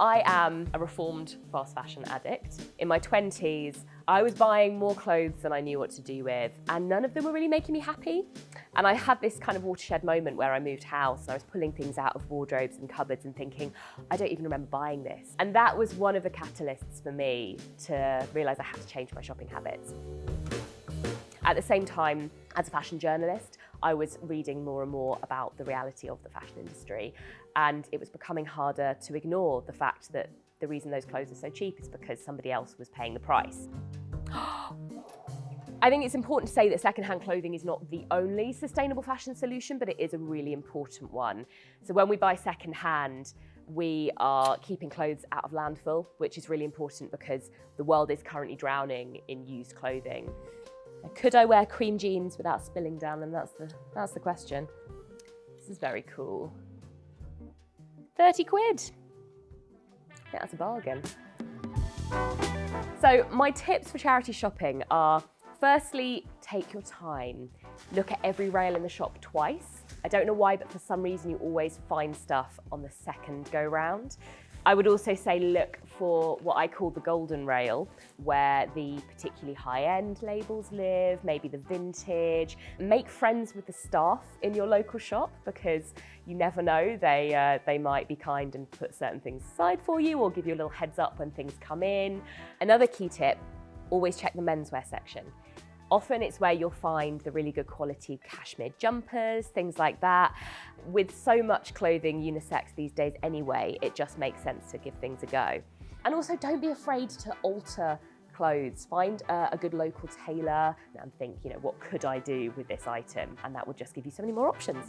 I am a reformed fast fashion addict. In my 20s, I was buying more clothes than I knew what to do with, and none of them were really making me happy. And I had this kind of watershed moment where I moved house and I was pulling things out of wardrobes and cupboards and thinking, I don't even remember buying this. And that was one of the catalysts for me to realise I had to change my shopping habits. At the same time, as a fashion journalist, I was reading more and more about the reality of the fashion industry, and it was becoming harder to ignore the fact that the reason those clothes are so cheap is because somebody else was paying the price. I think it's important to say that secondhand clothing is not the only sustainable fashion solution, but it is a really important one. So when we buy secondhand, we are keeping clothes out of landfill, which is really important because the world is currently drowning in used clothing. Could I wear cream jeans without spilling down them? That's the question. This is very cool. 30 quid. Yeah, that's a bargain. So my tips for charity shopping are, firstly, take your time. Look at every rail in the shop twice. I don't know why, but for some reason you always find stuff on the second go round. I would also say look for what I call the golden rail, where the particularly high-end labels live, maybe the vintage. Make friends with the staff in your local shop, because you never know, they might be kind and put certain things aside for you or give you a little heads up when things come in. Another key tip, always check the menswear section. Often it's where you'll find the really good quality cashmere jumpers, things like that. With so much clothing unisex these days anyway, it just makes sense to give things a go. And also don't be afraid to alter clothes. Find a good local tailor and think, what could I do with this item? And that will just give you so many more options.